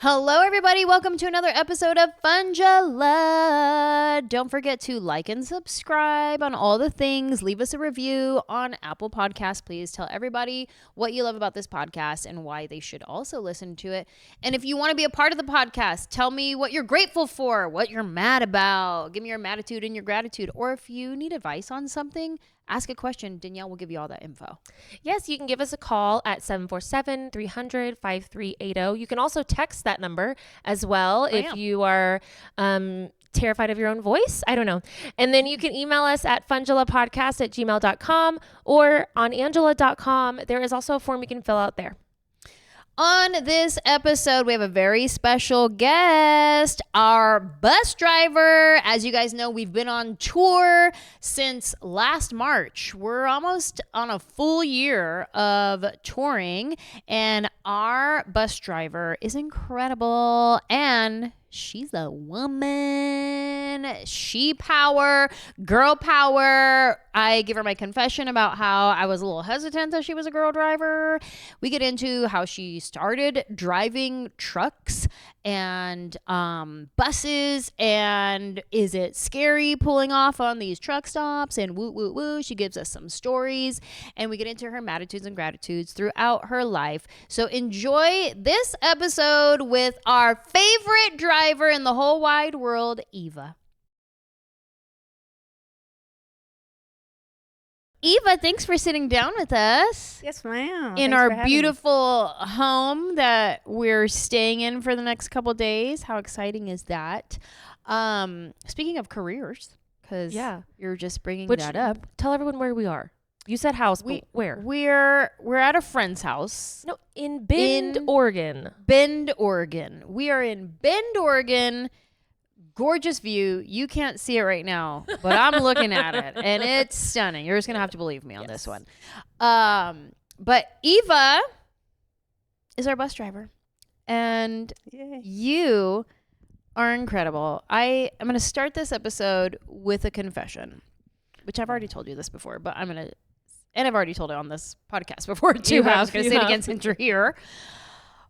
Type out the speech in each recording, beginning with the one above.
Hello, everybody. Welcome to another episode of Funjelah. Don't forget to like and subscribe on all the things. Leave us a review on Apple Podcasts. Please tell everybody what you love about this podcast and why they should also listen to it. And if you want to be a part of the podcast, tell me what you're grateful for, what you're mad about. Give me your matitude and your gratitude. Or if you need advice on something, ask a question. Danielle will give you all that info. Yes, you can give us a call at 747-300-5380. You can also text that number as well if you are terrified of your own voice. I don't know. And then you can email us at funjelahpodcast@gmail.com or on Anjelah.com. There is also a form you can fill out there. On this episode, we have a very special guest, our bus driver. As you guys know, we've been on tour since last March. We're almost on a full year of touring, and our bus driver is incredible, and she's a woman. She power, girl power. I give her my confession about how I was a little hesitant that she was a girl driver. We get into how she started driving trucks and buses, and is it scary pulling off on these truck stops, and woo woo woo. She gives us some stories, and we get into her attitudes and gratitudes throughout her life. So enjoy this episode with our favorite driver in the whole wide world, Eva. Eva, thanks for sitting down with us. Yes, ma'am. In our beautiful home that we're staying in for the next couple days. How exciting is that? Speaking of careers, because you're just bringing that up. Tell everyone where we are. You said house, but where? We're at a friend's house. No, in Bend, Oregon. Bend, Oregon. We are in Bend, Oregon. Gorgeous view. You can't see it right now, but I'm looking at it, and it's stunning. You're just gonna have to believe me on this one. But Eva is our bus driver, and you are incredible. I am gonna start this episode with a confession, which I've already told you this before, but and I've already told it on this podcast before too. I was gonna say it again since you're here.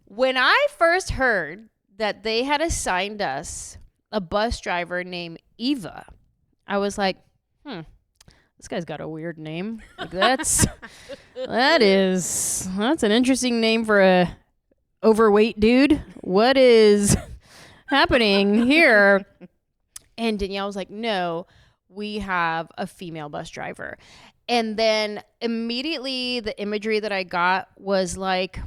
When I first heard that they had assigned us a bus driver named Eva, I was like, this guy's got a weird name. Like that's an interesting name for a overweight dude. What is happening here? And Danielle was like, no, we have a female bus driver. And then immediately the imagery that I got was like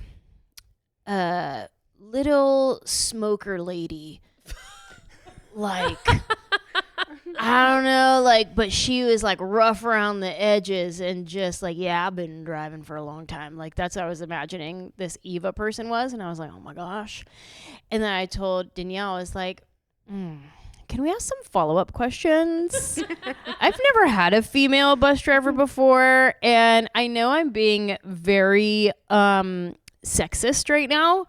a little smoker lady. Like, I don't know, like, but she was like rough around the edges and just like, I've been driving for a long time. Like, that's what I was imagining this Eva person was. And I was like, oh my gosh. And then I told Danielle, I was like, can we ask some follow-up questions? I've never had a female bus driver before. And I know I'm being very sexist right now,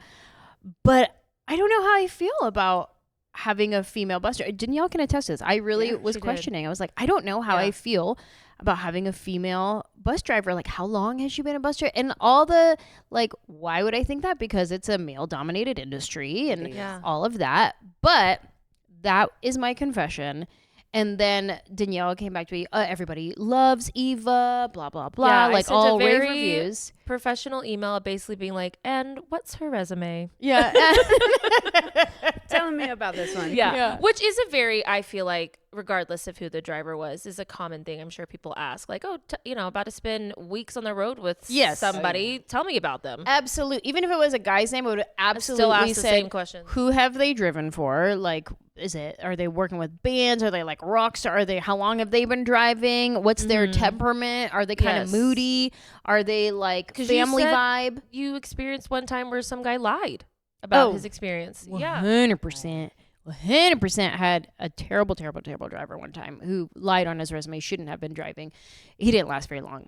but I don't know how I feel about having a female bus driver. Danielle can attest to this. I really was questioning. I was like, I don't know how I feel about having a female bus driver. Like, how long has she been a bus driver? And all the, like, why would I think that? Because it's a male-dominated industry and all of that. But that is my confession. And then Danielle came back to me, everybody loves Eva, blah, blah, blah. Yeah, like all rave reviews. Professional email basically being like, and what's her resume? Yeah. Telling me about this one. Yeah. Which is a very, I feel like, regardless of who the driver was, is a common thing. I'm sure people ask, like, about to spend weeks on the road with somebody. Tell me about them. Absolutely. Even if it was a guy's name, I would absolutely still ask the say, same question. Who have they driven for? Like, are they working with bands? Are they like rock star? How long have they been driving? What's their temperament? Are they kind of moody? Are they like family vibe? You experienced one time where some guy lied about his experience. 100%. 100% had a terrible driver one time who lied on his resume, shouldn't have been driving. He didn't last very long.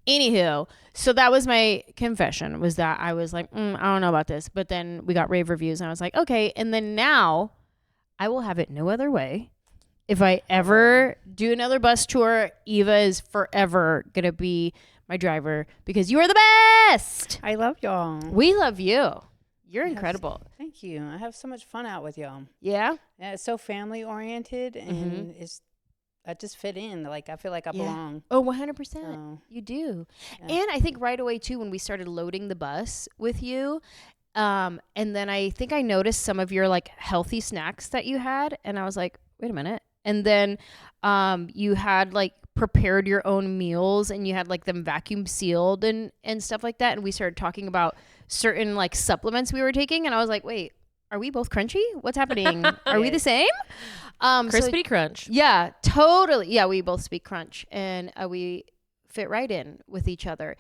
Anywho, so that was my confession, was that I was like, I don't know about this. But then we got rave reviews and I was like, okay. And then now I will have it no other way. If I ever do another bus tour, Eva is forever going to be my driver because you are the best. I love y'all. We love you. You're incredible. Thank you. I have so much fun out with y'all. Yeah? Yeah, it's so family oriented, and I just fit in. Like, I feel like I belong. Oh, 100%. So, You do. yeah. And I think right away, too, when we started loading the bus with you, and then I think I noticed some of your, like, healthy snacks that you had, and I was like, wait a minute. And then you had, like, prepared your own meals, and you had, like, them vacuum sealed and stuff like that, and we started talking about certain, like, supplements we were taking, and I was like, wait, are we both crunchy? What's happening? Are we the same? Crispity crunch. Yeah, totally. Yeah, we both speak crunch, and we fit right in with each other.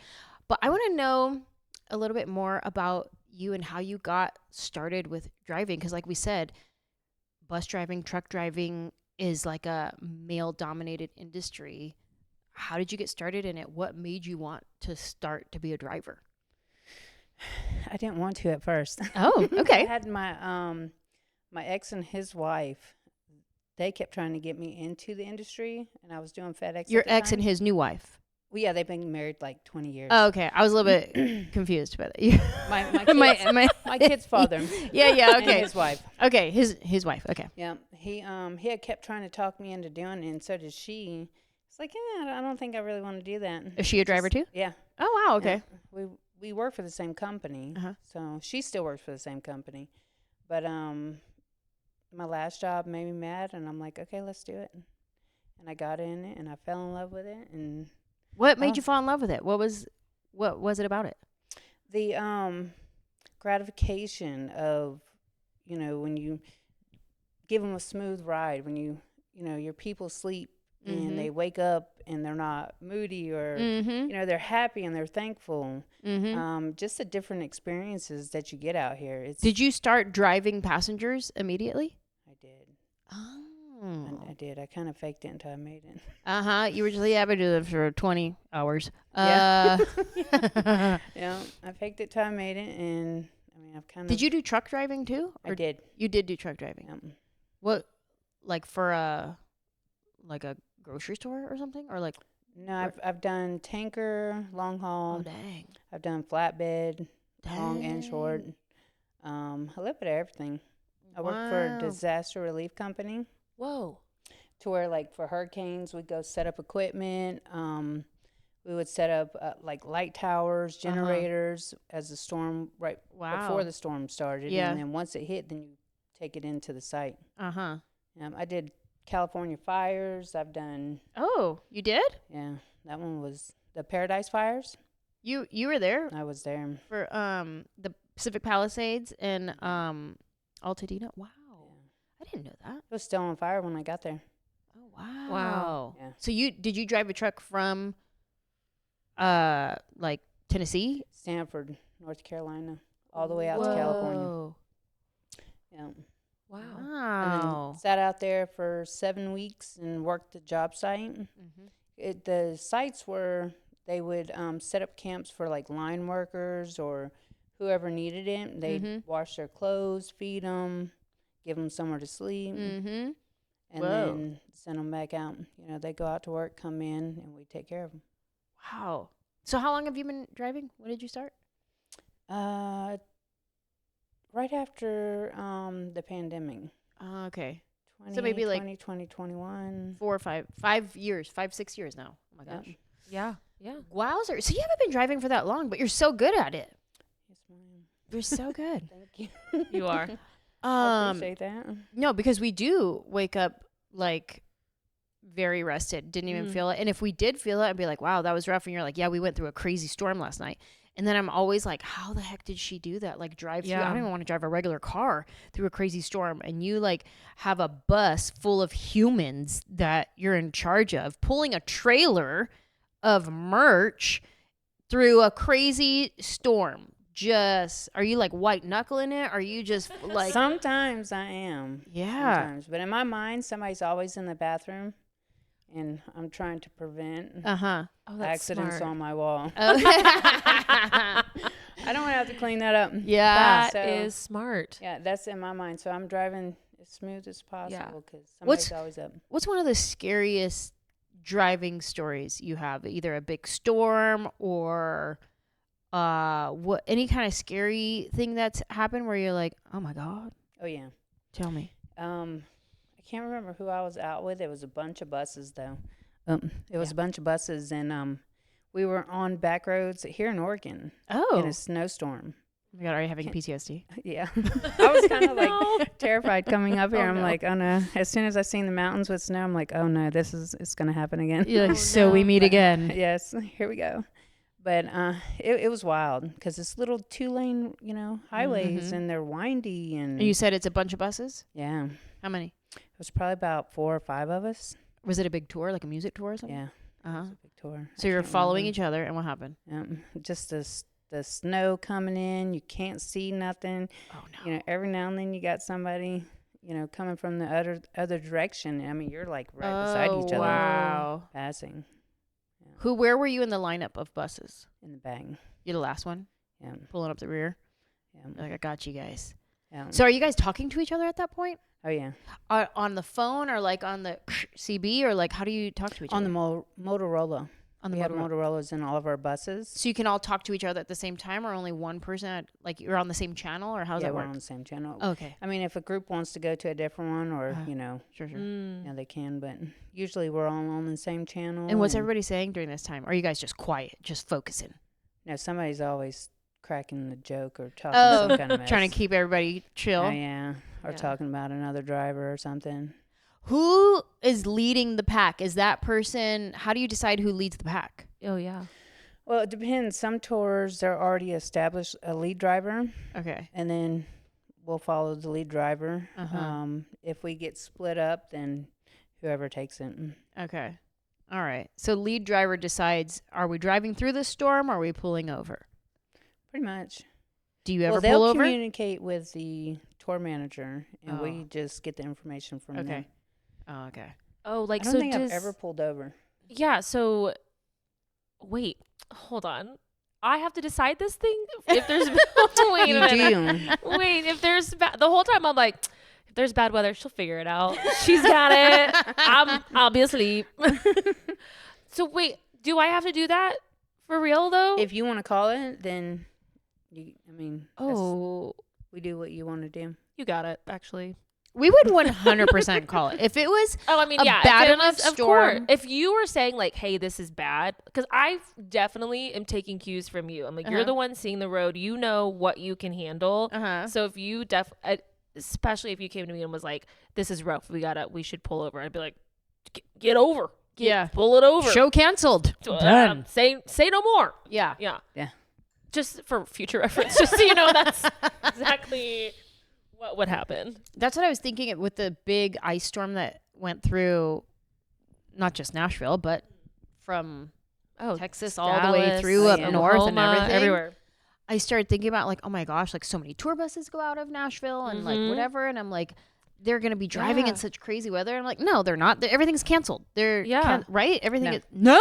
But I want to know a little bit more about you and how you got started with driving, because like we said, bus driving, truck driving is like a male-dominated industry. How did you get started in it? What made you want to start to be a driver? I didn't want to at first. Oh, okay. I had my ex and his wife. They kept trying to get me into the industry, and I was doing FedEx. Your at the ex time. and his new wife. Well, yeah, they've been married like 20 years. Oh, okay. I was a little bit confused about it. My kid's father. Yeah, okay. And his wife. Okay, his wife. Okay. Yeah, he had kept trying to talk me into doing it, and so did she. It's like, yeah, I don't think I really want to do that. Is she a driver too? Yeah. Oh wow. Okay. Yeah. We work for the same company, so she still works for the same company. But my last job made me mad, and I'm like, okay, let's do it. And I got in it, and I fell in love with it. And what made you fall in love with it? What was it about it? The gratification of, when you give them a smooth ride, when your people sleep and they wake up and they're not moody or they're happy and they're thankful. Just the different experiences that you get out here. Did you start driving passengers immediately? I did. Oh. I did. I kind of faked it until I made it. You were just I've been doing it for 20 hours. Yeah. Yeah. I faked it till I made it, and I mean, I've kind of. Did you do truck driving too? I did. You did do truck driving. Yeah. What, like for a grocery store or something, or like? No, I've done tanker, long haul. Oh dang. I've done flatbed, long and short. A little bit of everything. I worked for a disaster relief company. Whoa. To where, like, for hurricanes, we'd go set up equipment. We would set up, like, light towers, generators as the storm, before the storm started. Yeah. And then once it hit, then you take it into the site. I did California fires. I've done. Oh, you did? Yeah. That one was the Paradise Fires. You were there? I was there. For the Pacific Palisades and Altadena? Wow. I didn't know that. It was still on fire when I got there. Oh wow. Wow. Yeah. So did you drive a truck from like Tennessee? Stanford, North Carolina, all the way out to California. Yeah. Wow. And then sat out there for 7 weeks and worked the job site. The sites were, they would set up camps for like line workers or whoever needed it. They'd wash their clothes, feed them, give them somewhere to sleep, and then send them back out. They go out to work, come in, and we take care of them. Wow. So how long have you been driving? When did you start? Right after the pandemic. Okay. 20, So maybe like 2021. 4 or 5 years, 6 years now. Oh my gosh. Yeah. Wowzer. So you haven't been driving for that long, but you're so good at it. Yes, ma'am. You're so good. Thank you. You are. I appreciate that. No, because we do wake up like very rested, didn't even feel it. And if we did feel it, I'd be like, wow, that was rough. And you're like, yeah, we went through a crazy storm last night. And then I'm always like, how the heck did she do that? Like drive through, I don't even want to drive a regular car through a crazy storm. And you like have a bus full of humans that you're in charge of, pulling a trailer of merch through a crazy storm. Are you like white knuckling it? Are you just like? Sometimes I am. Yeah. Sometimes. But in my mind, somebody's always in the bathroom. And I'm trying to prevent accidents on my wall. I don't want to have to clean that up. Yeah. That is smart. Yeah, that's in my mind. So I'm driving as smooth as possible because somebody's always up. What's one of the scariest driving stories you have? Either a big storm or what any kind of scary thing that's happened where you're like, oh my God? Oh yeah. Tell me. I can't remember who I was out with. It was a bunch of buses though. It was a bunch of buses, and we were on back roads here in Oregon in a snowstorm. Oh my God, are you having PTSD? Yeah. I was kind of like terrified coming up here. I'm like, oh no. As soon as I seen the mountains with snow, I'm like, oh no, it's going to happen again. You're like, so we meet again. Yes, here we go. But it was wild because it's little 2-lane, highways, and they're windy. And you said it's a bunch of buses? Yeah. How many? It was probably about 4 or 5 of us. Was it a big tour, like a music tour or something? Yeah. Uh-huh. It was a big tour. So you're following each other, and what happened? Just the snow coming in. You can't see nothing. Oh, no. Every now and then you got somebody, coming from the other direction. I mean, you're like right beside each other. Wow. Passing. Yeah. Where were you in the lineup of buses? In the back. You're the last one? Yeah. Pulling up the rear? Yeah. Like, I got you guys. Yeah. So are you guys talking to each other at that point? Oh, yeah. On the phone or like on the CB, or like how do you talk to each other? On the Motorola. On the we have Motorola's in all of our buses. So you can all talk to each other at the same time, or only one person? Like you're on the same channel, or how does that work? We're on the same channel. Okay. I mean, if a group wants to go to a different one, or Sure. they can. But usually we're all on the same channel. And what's everybody saying during this time? Are you guys just quiet, just focusing? No, somebody's always cracking the joke or talking some kind of mess. Trying to keep everybody chill. Oh, yeah. Or talking about another driver or something. Who is leading the pack? Is that person? How do you decide who leads the pack? Oh, yeah. Well, it depends. Some tours, they're already established a lead driver. Okay. And then we'll follow the lead driver. Uh-huh. If we get split up, then whoever takes it. Okay. All right. So lead driver decides, are we driving through the storm or are we pulling over? Pretty much. Do you ever pull they'll over? Communicate with the tour manager, and we just get the information from them. Oh, okay. Oh, like, I don't think I've ever pulled over. Yeah, so, wait, hold on. I have to decide this thing? If there's, wait a minute. Wait, if there's, the whole time I'm like, if there's bad weather, she'll figure it out. She's got it. I'll be asleep. So wait, do I have to do that for real though? If you want to call it, then, we do what you want to do. You got it, actually. We would 100% call it. If it was bad enough storm. If you were saying like, hey, this is bad, because I definitely am taking cues from you. I'm like, you're the one seeing the road. You know what you can handle. So if you especially if you came to me and was like, this is rough, we should pull over. I'd be like, get over. Pull it over. Show canceled. Done. Say no more. Yeah. Just for future reference, just so you know, that's exactly what would happen. That's what I was thinking with the big ice storm that went through, not just Nashville, but from Texas all the way through up north and everything. Everywhere. I started thinking about like, oh my gosh, like so many tour buses go out of Nashville and like whatever. And I'm like, they're going to be driving in such crazy weather. And I'm like, no, they're not. Everything's canceled. Right? Everything is. No?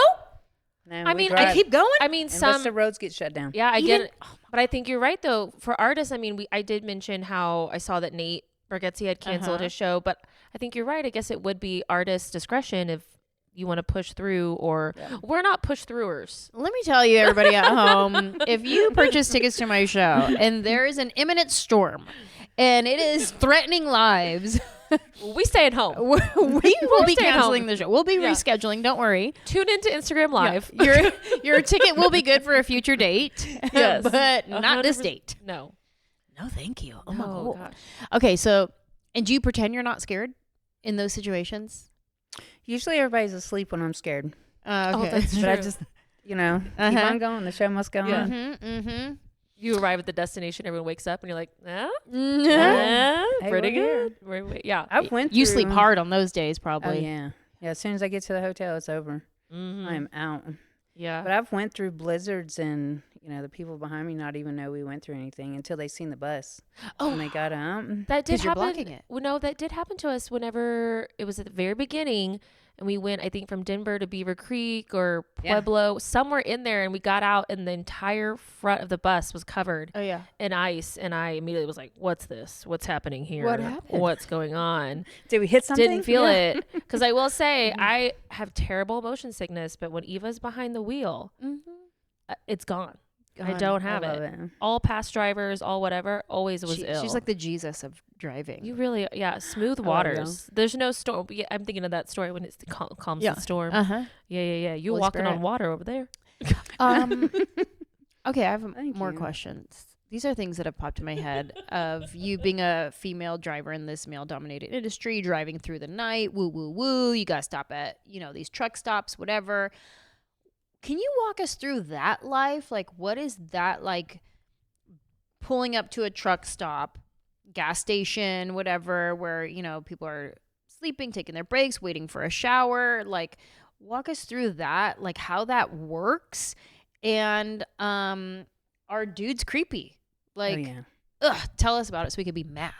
No, I mean, I keep going. I mean, unless the roads get shut down. Yeah, I get it. But I think you're right, though. For artists, I mean, I did mention how I saw that Nate Bargatze had canceled his show. But I think you're right. I guess it would be artist discretion if you want to push through, or we're not push-throughers. Let me tell you, everybody at home, if you purchase tickets to my show and there is an imminent storm and it is threatening lives... we stay at home. We will be canceling the show. We'll be rescheduling. Don't worry. Tune into Instagram Live. Yeah. Your ticket will be good for a future date, but not this date. No, thank you. Oh my gosh. Okay, so, and do you pretend you're not scared in those situations? Usually everybody's asleep when I'm scared. Okay. Oh, that's true. But I just, keep on going. The show must go on. You arrive at the destination, everyone wakes up, and you're like, Hey, pretty good. I've went through. You sleep hard on those days, probably. Oh, yeah. Yeah, as soon as I get to the hotel, it's over. I am out. Yeah. But I've went through blizzards, and, the people behind me not even know we went through anything until they seen the bus. Oh. When they got up. That did happen. Blocking it. Well, no, that did happen to us whenever it was at the very beginning. And we went, I think, from Denver to Beaver Creek or Pueblo, somewhere in there. And we got out, and the entire front of the bus was covered in ice. And I immediately was like, what's this? What's happening here? What happened? What's going on? Did we hit something? Didn't feel it. Because I will say, I have terrible motion sickness. But when Eva's behind the wheel, it's gone. I don't have love it. All past drivers, all whatever, always was ill. She's like the Jesus of driving. You really, smooth waters. There's no storm. Yeah, I'm thinking of that story when it's calms the storm. Yeah. You Holy walking Spirit. on water over there. Okay, I have more questions. These are things that have popped in my head of you being a female driver in this male-dominated industry, driving through the night, woo, woo, woo. You got to stop at, these truck stops, whatever. Can you walk us through that life? Like, what is that like, pulling up to a truck stop, gas station, whatever, where, people are sleeping, taking their breaks, waiting for a shower? Like, walk us through that, like how that works. And are dudes creepy? Like, tell us about it so we could be mad.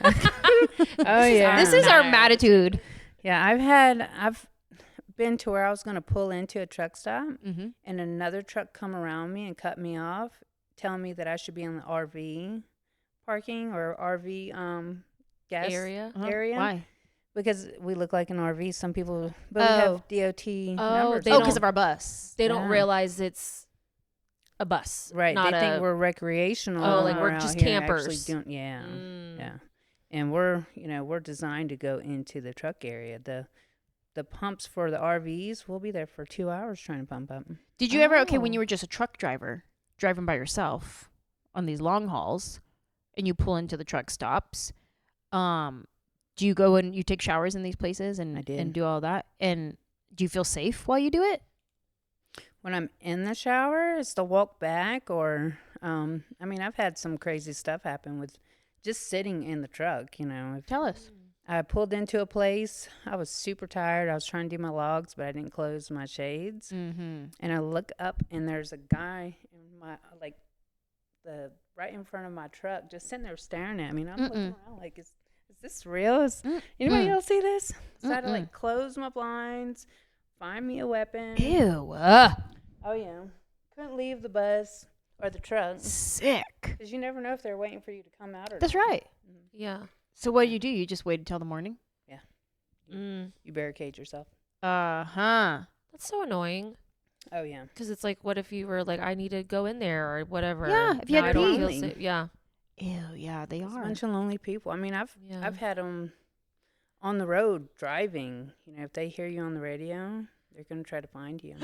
This is our matitude. Yeah, I've been to where I was going to pull into a truck stop and another truck come around me and cut me off, telling me that I should be in the RV parking or RV gas area. Why? Because we look like an RV. Some people, but we have DOT numbers. Because of our bus. They don't realize it's a bus. Right. They think we're recreational. Oh, like we're just campers. Yeah. And we're designed to go into the truck area. The pumps for the RVs, we'll be there for 2 hours trying to pump up. Did you ever, when you were just a truck driver, driving by yourself on these long hauls, and you pull into the truck stops, do you go and you take showers in these places and do all that? And do you feel safe while you do it? When I'm in the shower, it's the walk back or, I've had some crazy stuff happen with just sitting in the truck, Tell us. I pulled into a place. I was super tired. I was trying to do my logs, but I didn't close my shades. And I look up, and there's a guy in my, right in front of my truck just sitting there staring at me. And I'm looking around like, is this real? Is anybody else see this? So I had to close my blinds, find me a weapon. Ew. Oh yeah, couldn't leave the bus or the truck. Sick. Because you never know if they're waiting for you to come out or That's not. right. Yeah. So what do? You just waited till the morning? Yeah. You barricade yourself. That's so annoying. Oh yeah. Because it's like, what if you were like, I need to go in there or whatever. Yeah. If you had to pee. Yeah. Ew, yeah, they are. A bunch of lonely people. I mean, I've had them on the road driving. If they hear you on the radio, they're gonna try to find you,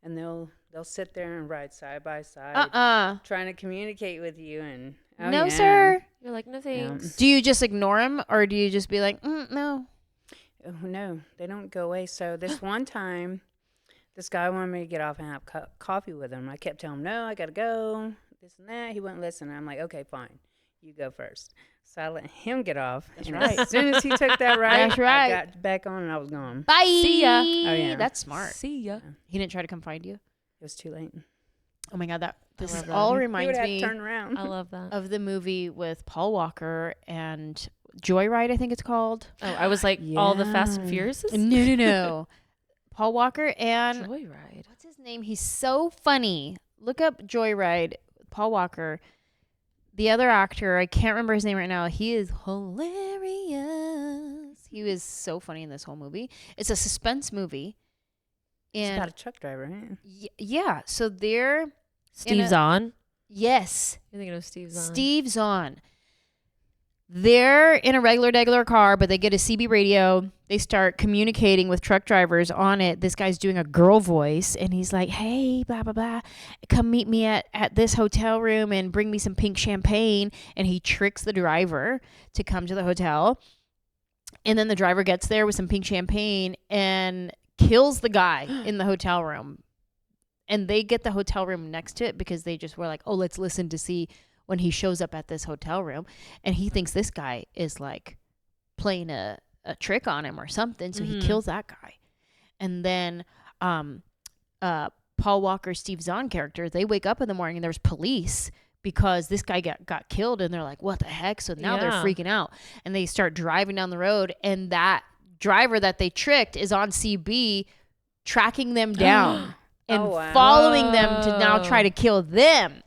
and they'll sit there and ride side by side, trying to communicate with you. And no, sir. You're like, no thanks. Do you just ignore them, or do you just be like, no? Oh, no, they don't go away. So this one time, this guy wanted me to get off and have coffee with him. I kept telling him, no, I gotta go. This and that. He wouldn't listen. I'm like, okay, fine. You go first. So I let him get off. That's right. As soon as he took that ride, That's right. I got back on and I was gone. Bye. See ya. Oh, yeah. That's smart. See ya. Yeah. He didn't try to come find you? It was too late. Oh, my God. This love that. all He reminds would have me to turn around. I love that. of the movie with Paul Walker and Joyride, I think it's called. Oh, I was like, all the Fast and Furious? No. Paul Walker and... Joyride. What's his name? He's so funny. Look up Joyride. Paul Walker. The other actor, I can't remember his name right now. He is hilarious. He was so funny in this whole movie. It's a suspense movie. It's about a truck driver, right? Yeah. So they're... Steve Zahn? Yes. You're thinking of Steve Zahn. Steve Zahn. They're in a regular car, but they get a CB radio. They start communicating with truck drivers on it. This guy's doing a girl voice, and he's like, hey, blah, blah, blah. Come meet me at this hotel room and bring me some pink champagne. And he tricks the driver to come to the hotel. And then the driver gets there with some pink champagne and kills the guy in the hotel room. And they get the hotel room next to it because they just were like, oh, let's listen to see when he shows up at this hotel room. And he thinks this guy is like playing a trick on him or something. So he kills that guy. And then Paul Walker, Steve Zahn character, they wake up in the morning and there's police because this guy got killed. And they're like, what the heck? So now they're freaking out. And they start driving down the road. And that driver that they tricked is on CB tracking them down. And following them to now try to kill them.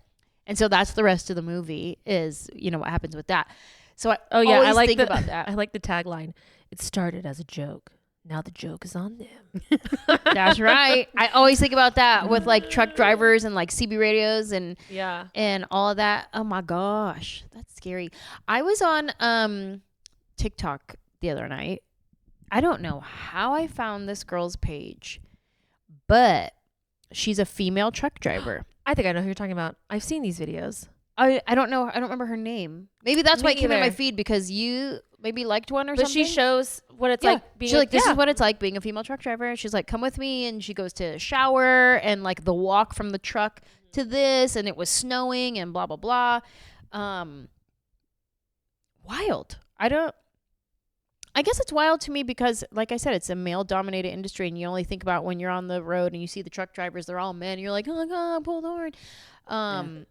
And so that's the rest of the movie is, what happens with that. So I always think about that. I like the tagline. It started as a joke. Now the joke is on them. That's right. I always think about that with like truck drivers and like CB radios and all of that. Oh my gosh, that's scary. I was on TikTok the other night. I don't know how I found this girl's page, but she's a female truck driver. I think I know who you're talking about. I've seen these videos. I don't know. I don't remember her name. Maybe that's why it came in my either. feed because you maybe liked one or something. But she shows what it's like being she's like, this is what it's like being a female truck driver. She's like, come with me. And she goes to shower and like the walk from the truck to this. And it was snowing and blah, blah, blah. Wild. I guess it's wild to me because, like I said, it's a male-dominated industry, and you only think about when you're on the road and you see the truck drivers, they're all men. And you're like, oh, my God, pull the horn.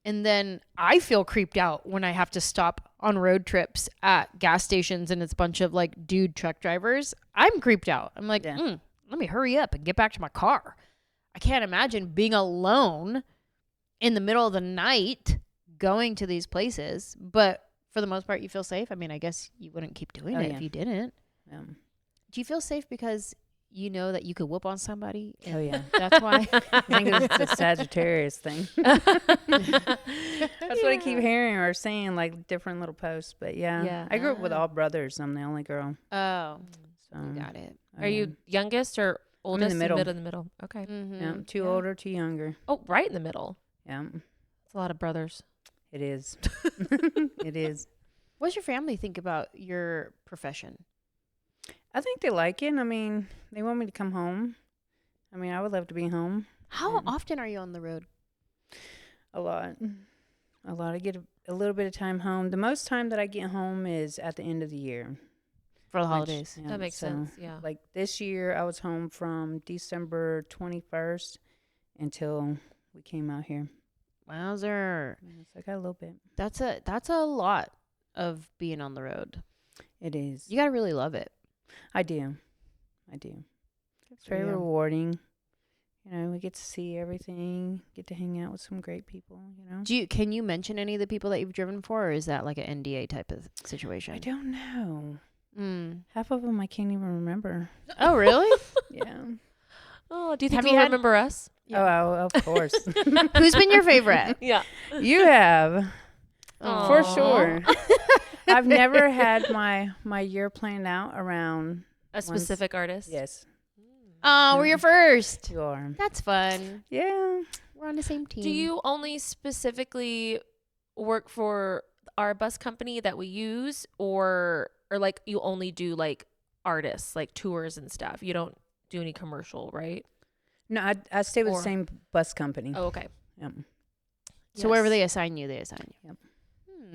And then I feel creeped out when I have to stop on road trips at gas stations and it's a bunch of, like, dude truck drivers. I'm creeped out. I'm like, let me hurry up and get back to my car. I can't imagine being alone in the middle of the night going to these places, but for the most part, you feel safe. I mean, I guess you wouldn't keep doing it if you didn't. Do you feel safe because you know that you could whoop on somebody? Oh, yeah. That's why? I think it's the Sagittarius thing. That's what I keep hearing or seeing, like different little posts. But I grew up with all brothers. I'm the only girl. Oh, so got it. Are you youngest or oldest? in the middle. Mid in the middle. Okay. Yeah, two older, two younger. Oh, right in the middle. Yeah. It's a lot of brothers. It is. It is. What does your family think about your profession? I think they like it. I mean, they want me to come home. I mean, I would love to be home. How often are you on the road? A lot. I get a little bit of time home. The most time that I get home is at the end of the year. For the holidays. That makes sense, yeah. Like this year, I was home from December 21st until we came out here. Wowzer. So I got a little bit. That's a lot of being on the road. It is. You got to really love it. I do. It's very rewarding. You know, we get to see everything, get to hang out with some great people, you know. Can you mention any of the people that you've driven for, or is that like an NDA type of situation? I don't know. Half of them I can't even remember. Oh, really? Yeah. Oh, do you think you remember us? Yeah. Oh, of course. Who's been your favorite? Yeah. You have. Aww. For sure. I've never had my year planned out around a specific artist. Yes. Oh, we're your first. You are. That's fun. Yeah. We're on the same team. Do you only specifically work for our bus company that we use, or like you only do like artists, like tours and stuff? You don't do any commercial, right? No, I stay with the same bus company. Oh, okay. Yep. So wherever they assign you, they assign you. Yep.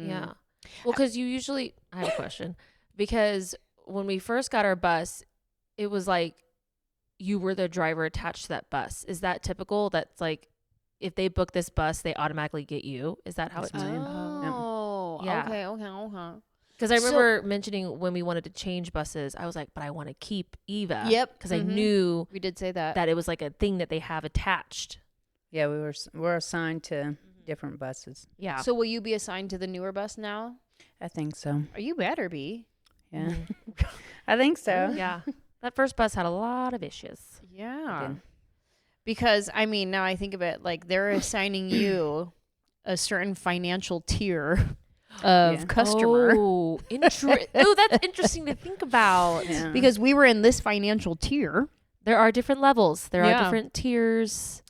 Yeah. Well, because you usually, I have a question, because when we first got our bus, it was like you were the driver attached to that bus. Is that typical? That's like, if they book this bus, they automatically get you. Is that how it's done? Oh, Yeah. Okay. Because I remember mentioning when we wanted to change buses, I was like, but I want to keep Eva. Yep. Because I knew we did say that it was like a thing that they have attached. Yeah, we're assigned to different buses. Yeah. So will you be assigned to the newer bus now? I think so. Or you better be. Yeah. I think so. Yeah. That first bus had a lot of issues. Yeah. Because, I mean, now I think of it, like they're assigning you a certain financial tier of customer. Oh, that's interesting to think about. Yeah. Because we were in this financial tier. There are different levels. There are different tiers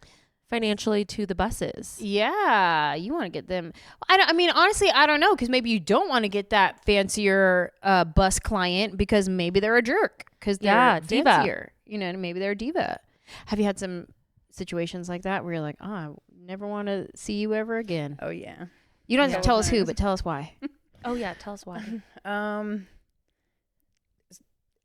financially to the buses. Yeah, you want to get them. I mean, honestly, I don't know, because maybe you don't want to get that fancier bus client because maybe they're a jerk because they're fancier. You know, maybe they're a diva. Have you had some situations like that where you're like, oh, I never want to see you ever again? Oh yeah. You don't have to tell us who, but tell us why. Oh yeah, tell us why.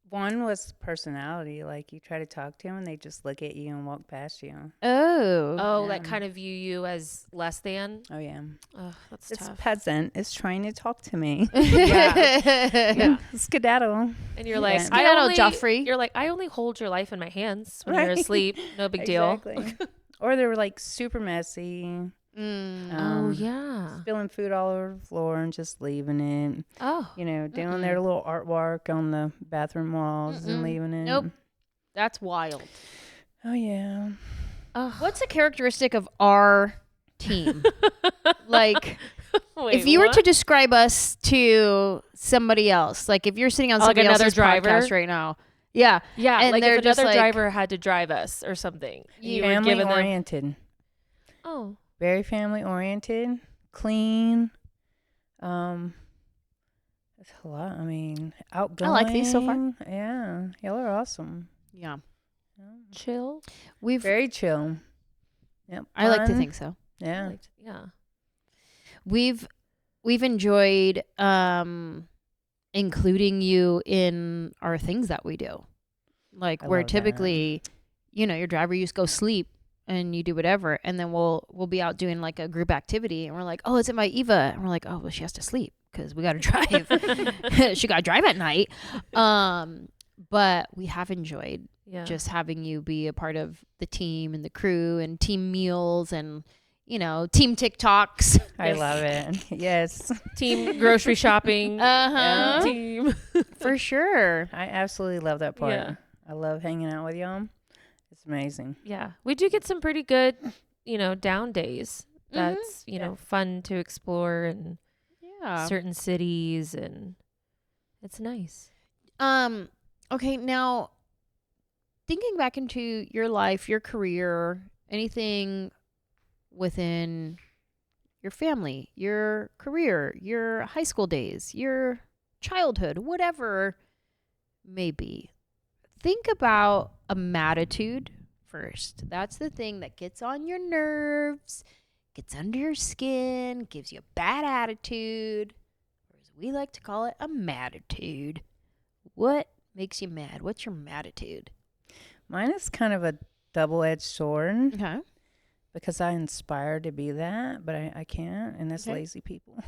One was personality. Like you try to talk to them and they just look at you and walk past you. Oh, that kind of view you as less than. Oh yeah. Oh, that's This tough. peasant is trying to talk to me. Yeah. Skedaddle. And you're like, Skedaddle, Joffrey. You're like, I only hold your life in my hands when you're asleep. No big deal. Exactly. Or they were like super messy. Oh yeah. Spilling food all over the floor and just leaving it. Oh. Doing their little artwork on the bathroom walls and leaving it. Nope. That's wild. Oh yeah. What's a characteristic of our team? Like, Wait, if you were what? to describe us to somebody else, like if you're sitting on Like somebody another else's driver? podcast right now. Yeah. Yeah, And like they're if just another like- driver had to drive us or something. You were Family giving them. oriented. Oh. Very family oriented. Clean. That's a lot. I mean, outgoing. I like these so far. Yeah. Y'all are awesome. Yeah. Chill. We've Very chill. Yep. I like to Fun. think so. Yeah. Yeah. We've enjoyed including you in our things that we do. Like I where love that. typically, your driver used to go sleep and you do whatever, and then we'll be out doing like a group activity, and we're like, oh, let's invite Eva, and we're like, oh, well, she has to sleep because we got to drive. She got to drive at night. But we have enjoyed just having you be a part of the team and the crew and team meals and team TikToks. I love it. Yes. Team grocery shopping. Uh-huh. Team. For sure. I absolutely love that part. Yeah. I love hanging out with y'all. It's amazing. Yeah. We do get some pretty good, down days. That's, Yeah. fun to explore and Yeah. certain cities, and it's nice. Okay, now thinking back into your life, your career, anything within your family, your career, your high school days, your childhood, whatever may be. Think about a MADtitude first. That's the thing that gets on your nerves, gets under your skin, gives you a bad attitude, or as we like to call it, a MADtitude. What makes you mad? What's your MADtitude? Mine is kind of a double-edged sword Okay. because I inspire to be that, but I can't, and that's Okay. lazy people.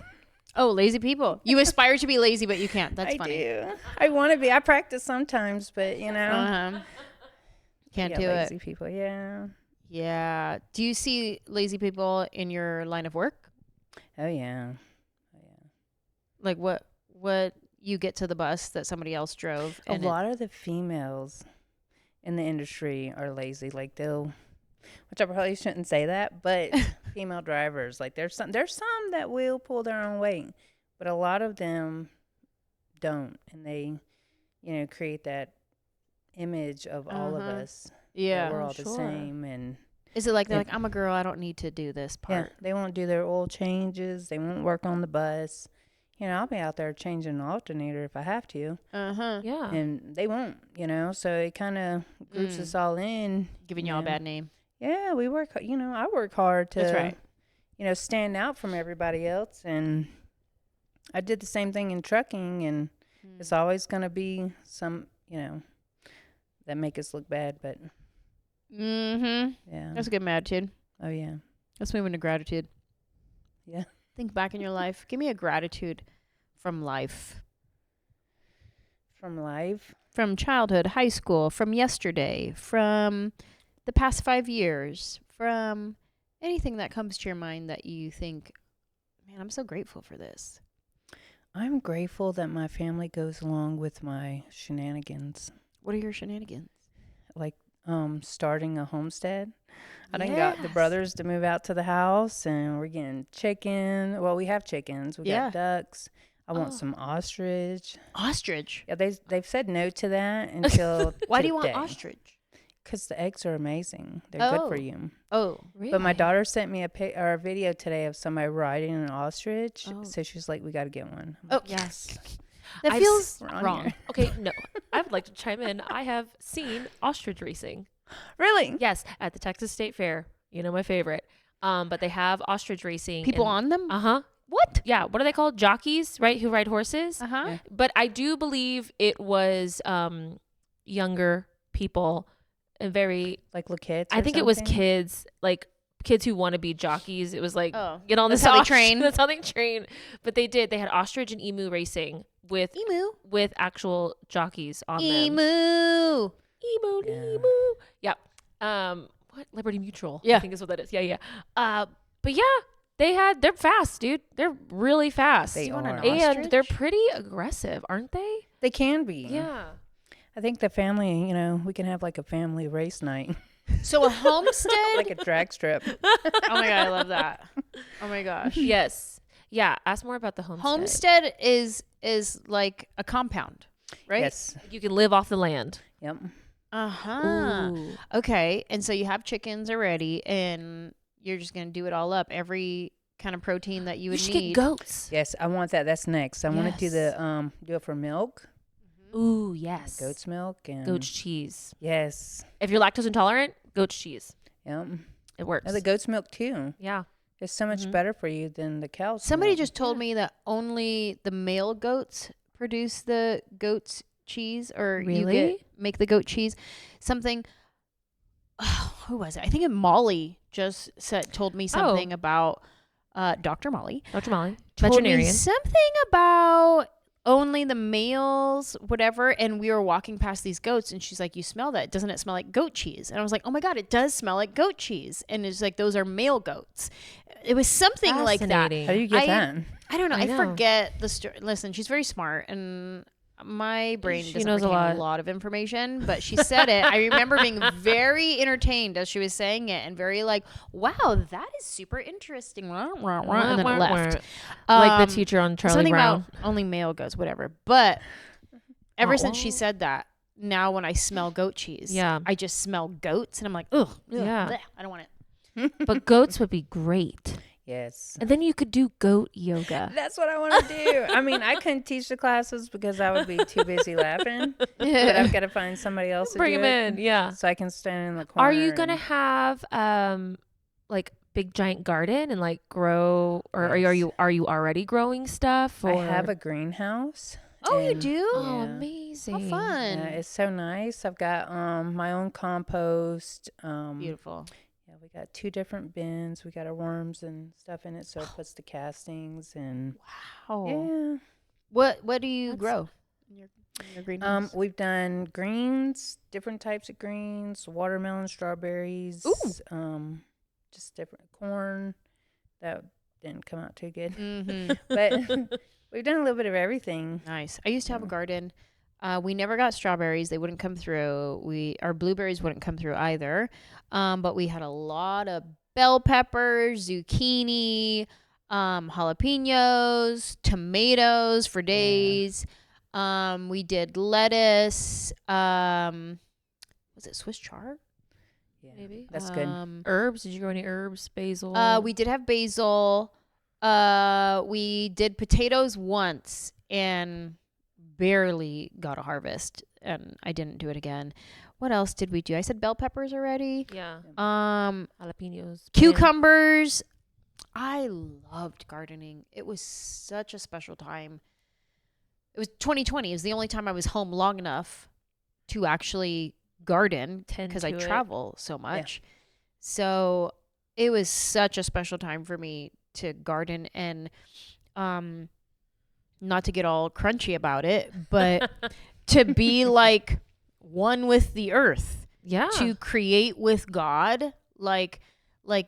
Oh, lazy people. You aspire to be lazy, but you can't. That's funny. I do. I want to be. I practice sometimes, but Uh-huh. Can't do lazy it. people, yeah. Yeah. Do you see lazy people in your line of work? Oh, yeah. Like what you get to the bus that somebody else drove? A lot of the females in the industry are lazy. Like which I probably shouldn't say that, but female drivers, like there's some that will pull their own weight, but a lot of them don't, and they, create that image of all of us. that Yeah. we're all the same, and Is it like they're like, I'm a girl, I don't need to do this yeah, part? they won't do their oil changes. They won't work on the bus. I'll be out there changing an alternator if I have to. Uh-huh. Yeah. And they won't, so it kind of groups us all in. Giving y'all a bad name. Yeah, we work, I work hard to, That's right. stand out from everybody else. And I did the same thing in trucking, and it's always going to be some, that make us look bad. But Mm-hmm. yeah. That's a good attitude. Oh, yeah. Let's move into gratitude. Yeah. Think back in your life. Give me a gratitude from life. From life. From childhood, high school, from yesterday, from the past 5 years, from anything that comes to your mind that you think, man, I'm so grateful for this. I'm grateful that my family goes along with my shenanigans. What are your shenanigans? Like starting a homestead. I done got the brothers to move out to the house, and we're getting chicken. Well, we have chickens. We got ducks. I want some ostrich. Ostrich? Yeah, they've said no to that until Why do you want today. ostrich? Because the eggs are amazing. They're good for you. Oh, Really? But my daughter sent me a video today of somebody riding an ostrich. Oh. So she's like, we got to get one. Oh, Yes. that I've feels We're on wrong. here. Okay, no. I would like to chime in. I have seen ostrich racing. Really? Yes, at the Texas State Fair. My favorite. But they have ostrich racing. People on them? Uh-huh. What? Yeah, what are they called? Jockeys, right? Who ride horses? Uh-huh. Yeah. But I do believe it was younger people and very Like little kids? I or think it was something? kids, like kids who want to be jockeys. It was like get on That's this how they ostrich. train. That's how they train. But they had ostrich and emu racing with actual jockeys on them. Emu. Emu, Yeah. emu. Yeah. What? Liberty Mutual. Yeah. I think is what that is. Yeah, yeah. But yeah, they're fast, dude. They're really fast. They are. And they're pretty aggressive, aren't they? They can be. Yeah. I think the family, we can have like a family race night. So a homestead, like a drag strip. Oh my God, I love that. Oh my gosh. Yes. Yeah. Ask more about the homestead. Homestead is like a compound, right? Yes. You can live off the land. Yep. Uh-huh. Ooh. Okay. And so you have chickens already and you're just going to do it all up. Every kind of protein that you would should need. get goats. Yes, I want that. That's next. I want to do the do it for milk. Ooh, yes. Goat's milk and Goat's cheese. Yes. If you're lactose intolerant, goat's cheese. Yep. It works. And the goat's milk too. Yeah. It's so much better for you than the cow's Somebody milk. just told me that only the male goats produce the goat's cheese, or Really? make the goat cheese. Something. Oh, who was it? I think Molly just told me something about Dr. Molly. Dr. Molly. Told me Veterinarian. something about only the males, whatever. And we were walking past these goats, and she's like, "You smell that? Doesn't it smell like goat cheese?" And I was like, "Oh my God, it does smell like goat cheese." And it's like, those are male goats. It was something like that. Fascinating. How do you get that? I don't know. I I know. forget the story. Listen, she's very smart, and my brain She doesn't knows a retain lot. of information, but she said it. I remember being very entertained as she was saying it, and very like, "Wow, that is super interesting." And then it left. Like the teacher on Charlie Something Brown. about only male goats, whatever. But ever since she Oh. said that, now when I smell goat cheese, Yeah. I just smell goats, and I'm like, ugh, Yeah. bleh, I don't want it. But goats would be great. Yes. And then you could do goat yoga. That's what I want to do. I mean, I couldn't teach the classes because I would be too busy laughing. But I've got to find somebody else to Bring do him it, in. Yeah. so I can stand in the corner. Are you going to and- have like big giant garden and like grow, or are Yes. you already growing stuff? Or? I have a greenhouse. Oh, you and- do? Oh, Yeah. amazing. How fun. Yeah, it's so nice. I've got my own compost. Beautiful. Yeah, we got 2 different bins. We got our worms and stuff in it, so it puts the castings and Wow. yeah. What do you That's- grow in your greenhouse? We've done greens, different types of greens, watermelon, strawberries. Just different corn. That didn't come out too good, Mm-hmm. but we've done a little bit of everything. Nice. I used to have a garden. We never got strawberries. They wouldn't come through. Our blueberries wouldn't come through either. But we had a lot of bell peppers, zucchini, jalapenos, tomatoes for days. We did lettuce. Was it Swiss chard? Yeah, Maybe. that's good. Herbs? Did you grow any herbs? Basil? We did have basil. We did potatoes once and barely got a harvest, and I didn't do it again. What else did we do? I said bell peppers already. Yeah. Jalapenos. Cucumbers. I loved gardening. It was such a special time. It was 2020. It was the only time I was home long enough to actually garden Tend because I to it. travel so much. So it was such a special time for me to garden, and not to get all crunchy about it, but to be like one with the earth, Yeah. to create with God, like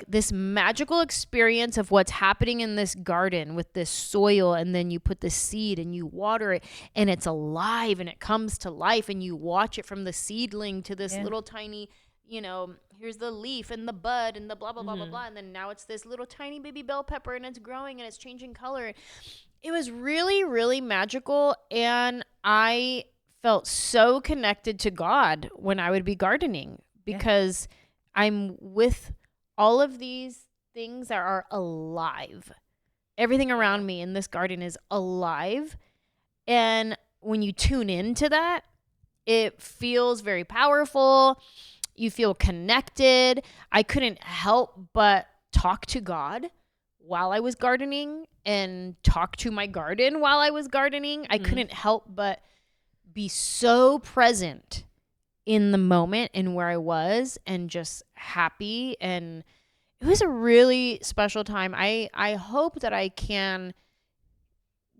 this magical experience of what's happening in this garden with this soil, and then you put the seed and you water it and it's alive and it comes to life, and you watch it from the seedling to this little tiny, here's the leaf and the bud and the blah blah blah blah blah, and then now it's this little tiny baby bell pepper and it's growing and it's changing color. It was really, really magical, and I felt so connected to God when I would be gardening, because I'm with all of these things that are alive. Everything around me in this garden is alive. And when you tune into that, it feels very powerful. You feel connected. I couldn't help but talk to God while I was gardening and talk to my garden while I was gardening. I couldn't help but be so present in the moment and where I was, and just happy. And it was a really special time. I hope that I can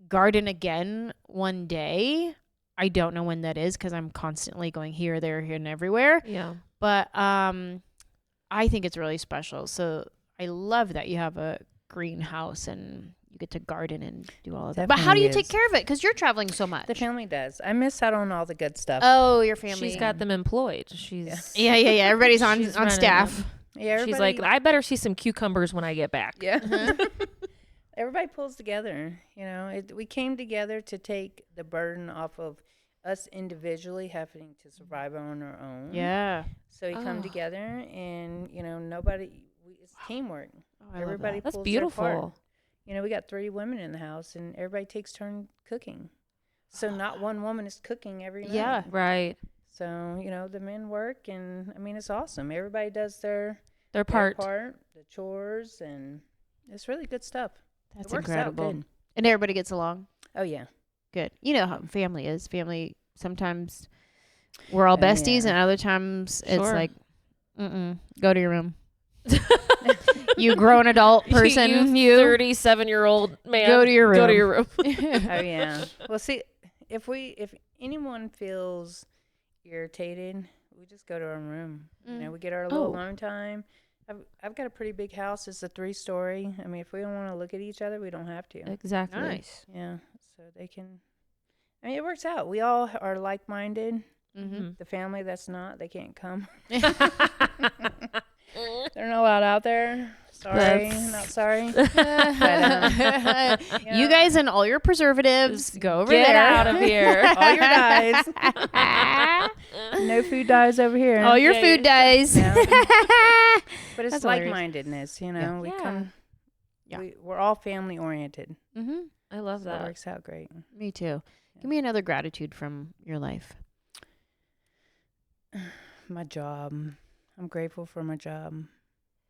garden again one day. I don't know when that is, because I'm constantly going here, there, and everywhere. Yeah. But I think it's really special. So I love that you have a greenhouse and you get to garden and do all of that. Definitely But how do you is. take care of it? Because you're traveling so much. The family does. I miss out on all the good stuff. Oh, your family. She's got them employed. She's Yeah. Everybody's on She's on running staff. them. Yeah, She's like, I better see some cucumbers when I get back. yeah. Uh-huh. Everybody pulls together. We came together to take the burden off of us individually having to survive on our own. Yeah. So we come together, and it's teamwork. Oh, I love Everybody that. That's pulls their part. beautiful. We got 3 women in the house, and everybody takes turn cooking. So not one woman is cooking every night. Yeah. Right. So the men work, and I mean it's awesome. Everybody does their Part. the chores, and it's really good stuff. That's It works incredible. out good. And everybody gets along. Oh yeah. Good. You know how family is. Family, sometimes we're all besties, yeah. and other times it's Sure. like, go to your room. You grown adult person, you 37-year-old man, go to your room. Go to your room. Oh yeah. Well, see, if anyone feels irritated, we just go to our room. We get our little alone time. I've got a pretty big house. It's a 3-story. I mean, if we don't want to look at each other, we don't have to. Exactly. Nice. Yeah. So they can. I mean, it works out. We all are like-minded. Mm-hmm. The family that's not, they can't come. They're not allowed out there. Sorry, not sorry. But, You guys and all your preservatives, go over Get there. out of here. all your dyes. No food dyes over here. All your food dyes. Yeah. But it's That's hilarious. like-mindedness, We Yeah. come. Yeah. We're all family oriented. Mm-hmm. I love So that that. works out great. Me too. Give me another gratitude from your life. My job. I'm grateful for my job.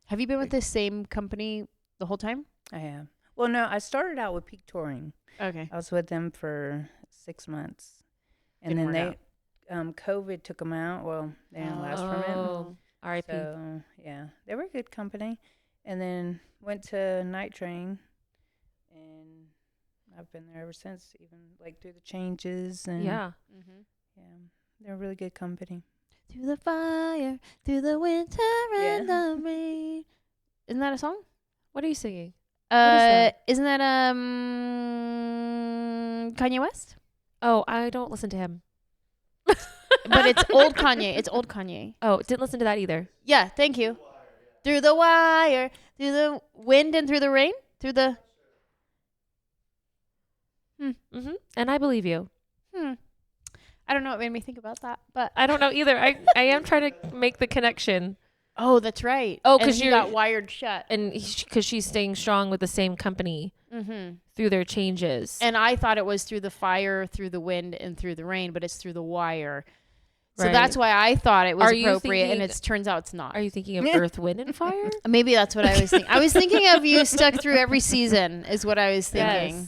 Have you been with this same company the whole time? I am. Well, no, I started out with Peak Touring. Okay. I was with them for 6 months, and Didn't then work they, COVID took them out. Well, they didn't last from it. Oh, R.I.P. So yeah, they were a good company, and then went to Night Train, and I've been there ever since. Even like through the changes, and Yeah. yeah, they're a really good company. Through the fire, through the winter and the rain. Isn't that a song? What are you singing? that? Isn't that Kanye West? Oh, I don't listen to him. But it's old Kanye. It's old Kanye. Oh, didn't listen to that either. Yeah, thank you. Through the wire, through the wind and through the rain, through the. Mm-hmm. And I believe you. I don't know what made me think about that, but I don't know either. I am trying to make the connection. oh, that's right. Oh, And 'cause he you're- got wired shut. And because she's staying strong with the same company Mm-hmm. through their changes. And I thought it was through the fire, through the wind, and through the rain, but it's through the wire. So Right. that's why I thought it was Are you appropriate, and thinking- it turns out it's not. Are you thinking of Earth, Wind, and Fire? Maybe that's what I was thinking. I was thinking of you stuck through every season is what I was thinking.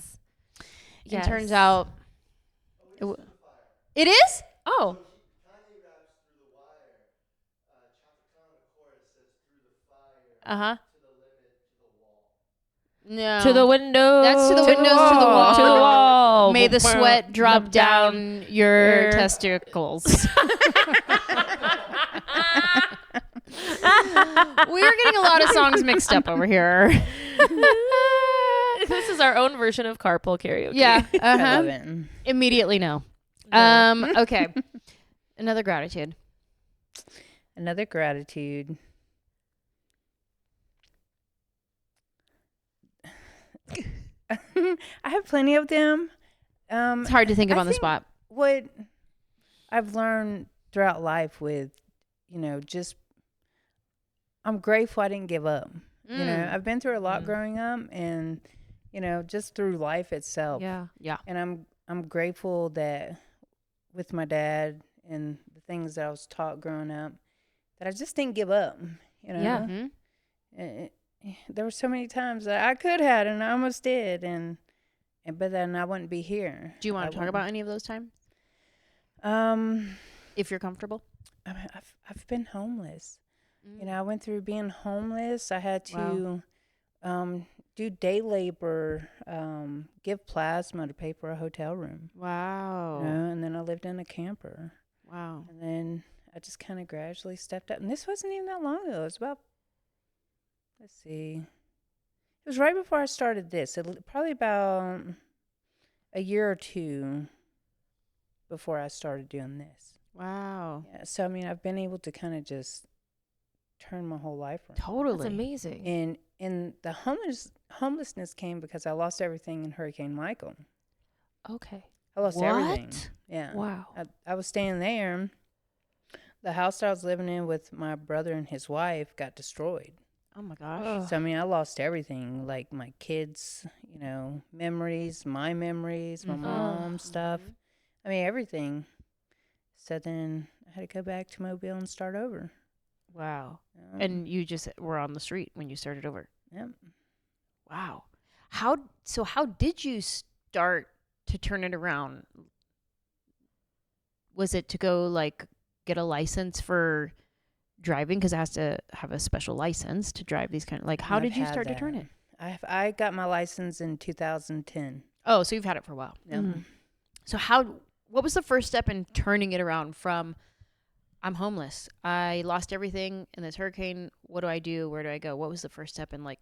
Yes. It turns out it is? Oh. Uh-huh. No. To the window. That's to the windows, to the wall. To the wall. May the sweat drop down your testicles. We're getting a lot of songs mixed up over here. This is our own version of carpool karaoke. Yeah. I Uh-huh. love it. Immediately no. No. Okay. Another gratitude. Another gratitude. I have plenty of them. It's hard to think of I on the think spot. What I've learned throughout life with, just I'm grateful I didn't give up. I've been through a lot growing up, and just through life itself. Yeah. Yeah. And I'm grateful that with my dad and the things that I was taught growing up, that I just didn't give up. Yeah. Mhm. There were so many times that I could have, and I almost did, but then I wouldn't be here. Do you want to talk about any of those times? If you're comfortable. I mean, I've been homeless. I went through being homeless. I had to do day labor, give plasma to pay for a hotel room. Wow. And then I lived in a camper. Wow. And then I just kind of gradually stepped up. And this wasn't even that long ago. It was about let's see. It was right before I started this. Probably about a year or two before I started doing this. Wow. Yeah, so I mean, I've been able to kind of just turn my whole life around. Totally. That's amazing. And the homelessness came because I lost everything in Hurricane Michael. Okay. I lost everything. Yeah. Wow. I was staying there. The house that I was living in with my brother and his wife got destroyed. Oh my gosh. Ugh. So I mean, I lost everything, like my kids, memories, my memories, my mom's stuff. I mean, everything. So then I had to go back to Mobile and start over. Wow. And you just were on the street when you started over. Yep. Wow. How did you start to turn it around? Was it to go like get a license for driving, because it has to have a special license to drive these kind of, like, how did you start to turn it? I got my license in 2010. Oh, so you've had it for a while. Yep. So what was the first step in turning it around from, I'm homeless, I lost everything in this hurricane, what do I do, where do I go? What was the first step in like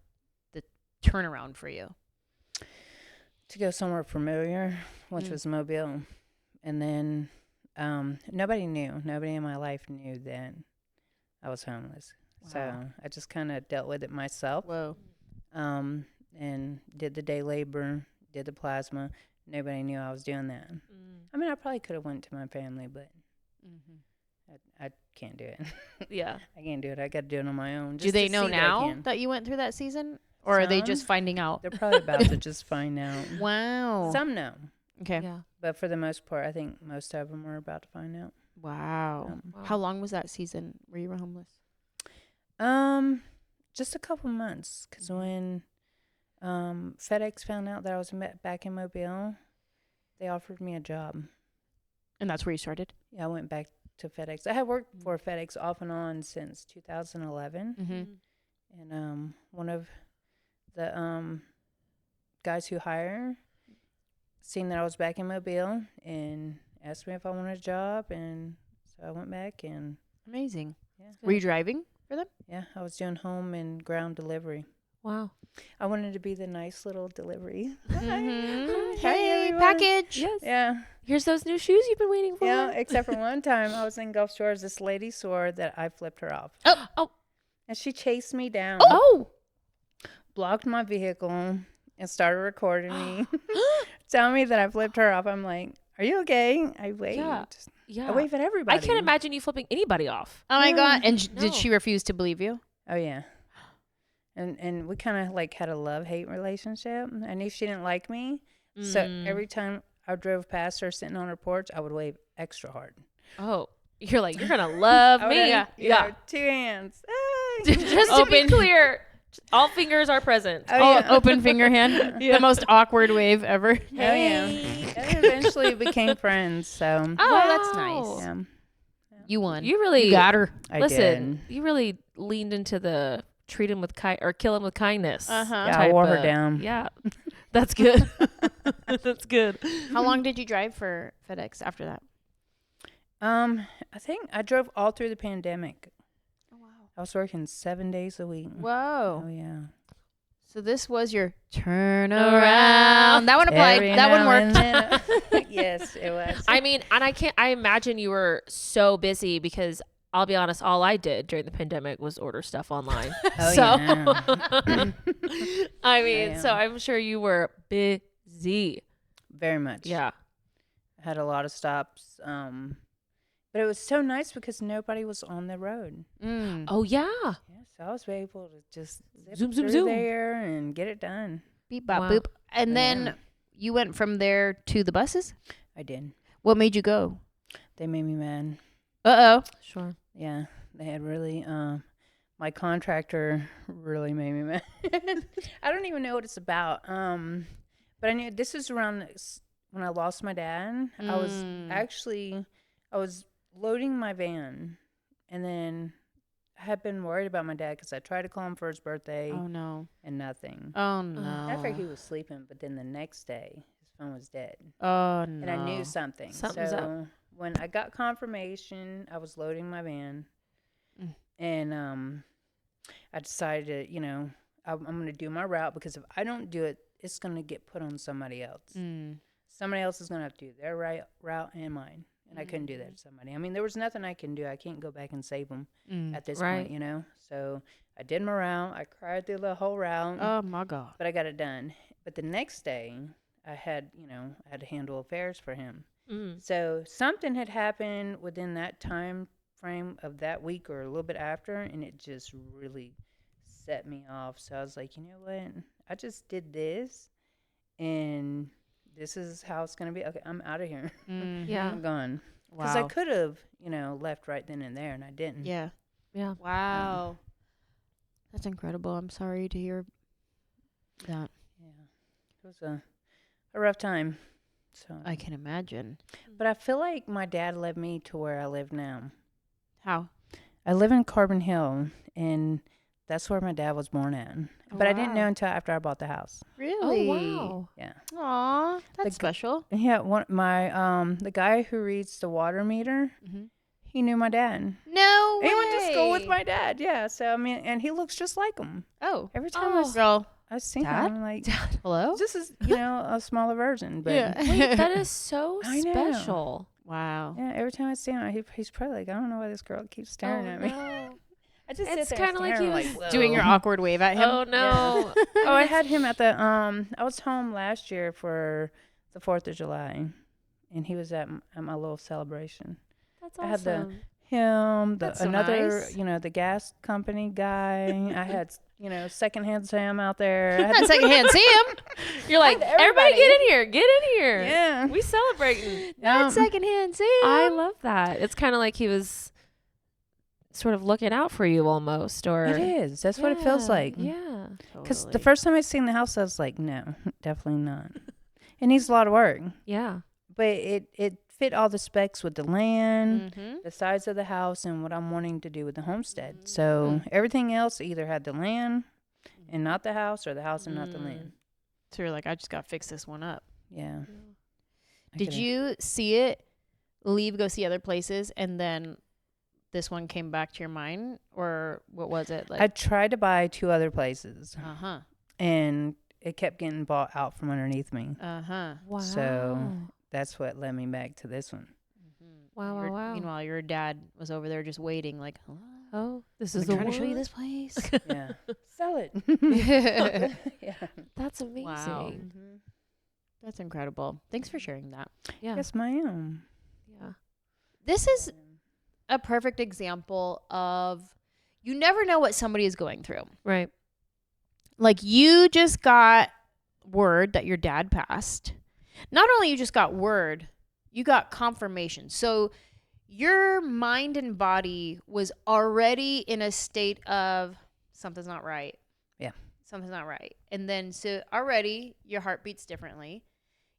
the turnaround for you? To go somewhere familiar, which was Mobile. And then nobody in my life knew that I was homeless. Wow. So I just kind of dealt with it myself. Whoa. And did the day labor, did the plasma. Nobody knew I was doing that. I mean, I probably could have went to my family, but I can't do it. Yeah. I can't do it. I got to do it on my own. Do they know now that you went through that season? Or are they just finding out? They're probably about to just find out. Wow. Some know. Okay. Yeah. But for the most part, I think most of them are about to find out. Wow. How long was that season where you were homeless? Just a couple months. Because when FedEx found out that I was back in Mobile, they offered me a job. And that's where you started? Yeah, I went back to FedEx. I had worked for FedEx off and on since 2011. And one of the guys who hire seen that I was back in Mobile and asked me if I wanted a job, and so I went back. And amazing. Yeah. Were you driving for them? Yeah, I was doing home and ground delivery. Wow. I wanted to be the nice little delivery. Hey, package. Yes. Yeah. Here's those new shoes you've been waiting for. Yeah, except for one time I was in Gulf Shores. This lady swore that I flipped her off. Oh. And she chased me down. Oh. Blocked my vehicle and started recording me. Telling me that I flipped her off. I'm like, are you okay? I waved. Yeah. I wave at everybody. I can't imagine you flipping anybody off. Oh my God. And did she refuse to believe you? Oh yeah. And we kind of like had a love-hate relationship. I knew she didn't like me. So every time I drove past her sitting on her porch, I would wave extra hard. Oh, you're like, you're going to love me. Yeah. 2 hands. Hey. Just to be clear, all fingers are present. Oh, yeah. Open finger hand. The most awkward wave ever. Oh, yeah. And eventually we became friends. So. Oh, that's nice. Yeah. You won. You got her. Listen, you really leaned into the treat him with or kill him with kindness. Yeah, I wore her down. Yeah, that's good. That's good. How long did you drive for FedEx after that? I think I drove all through the pandemic. Oh wow. I was working 7 days a week. Whoa. Oh yeah. So this was your turnaround. That one applied. That one worked. Yes, it was. I mean, and I imagine you were so busy because I'll be honest, all I did during the pandemic was order stuff online. Yeah. I mean, so I'm sure you were busy. Very much. Yeah. I had a lot of stops. But it was so nice because nobody was on the road. Oh, yeah. Yeah, so I was able to just zoom through there and get it done. Beep, bop, boop. And then you went from there to the buses? I did. What made you go? They made me mad. Uh-oh. Sure. Yeah, they had really, my contractor really made me mad. I don't even know what it's about. But I knew this is around when I lost my dad. I was loading my van, and then I had been worried about my dad because I tried to call him for his birthday. Oh, no. And nothing. Oh, no. After he was sleeping, but then the next day, his phone was dead. Oh, no. And I knew something. Something's up. When I got confirmation, I was loading my van, and I decided, you know, I'm going to do my route, because if I don't do it, it's going to get put on somebody else. Somebody else is going to have to do their route and mine. And I couldn't do that to somebody. I mean, there was nothing I can do. I can't go back and save them at this point, you know. So I did my route. I cried through the whole route. Oh, my God. But I got it done. But the next day, I had to handle affairs for him. So something had happened within that time frame of that week or a little bit after, and it just really set me off. So I was like, you know what? I just did this, and this is how it's going to be. Okay, I'm out of here. Yeah. I'm gone. Wow. Because I could have, left right then and there, and I didn't. Yeah. Yeah. Wow. That's incredible. I'm sorry to hear that. Yeah. It was a rough time. So I can imagine. But I feel like my dad led me to where I live now. How? I live in Carbon Hill, and that's where my dad was born at. But I didn't know until after I bought the house. Really? Oh, wow. Yeah. Aw, that's special. Yeah, the guy who reads the water meter, he knew my dad. No way. He went to school with my dad, yeah. So, I mean, and he looks just like him. Oh. Every time I see him, I'm like, hello? this is, a smaller version. But Yeah. Wait, that is so I know. special. Wow. yeah, every time I see him, he's probably like, I don't know why this girl keeps staring at me. No. I just It's sit there kinda like staring, he was whoa. Doing your awkward wave at him. Oh, no. Oh, I had him at the I was home last year for the 4th of July, and he was at my little celebration. That's I had awesome. Him, That's so another, nice. The gas company guy. I had, secondhand Sam out there. I had Not secondhand Sam. You're like, everybody get in here. Get in here. Yeah. We celebrating. Not secondhand Sam. I love that. It's kind of like he was sort of looking out for you almost. Or It is. That's what it feels like. Yeah. Because the first time I seen the house, I was like, no, definitely not. It needs a lot of work. Yeah. But it fit all the specs with the land, Mm-hmm. the size of the house, and what I'm wanting to do with the homestead. So everything else either had the land and not the house, or the house and not the land. So you're like, I just got to fix this one up. Yeah. Did you see it, go see other places, and then this one came back to your mind? Or what was it? I tried to buy 2 other places, Uh-huh. and it kept getting bought out from underneath me. Uh-huh. Wow. So that's what led me back to this one. Wow, wow. Meanwhile, your dad was over there just waiting, like, hello? Oh, this I'm is the trying one. to show you this place. Yeah. Sell it. Yeah. That's amazing. Wow. Mm-hmm. That's incredible. Thanks for sharing that. Yeah. Yes, ma'am. Yeah. This is a perfect example of you never know what somebody is going through. Right. Like, you just got word that your dad passed. Not only you just got word, you got confirmation. So your mind and body was already in a state of something's not right. Yeah. Something's not right. And then so already your heart beats differently.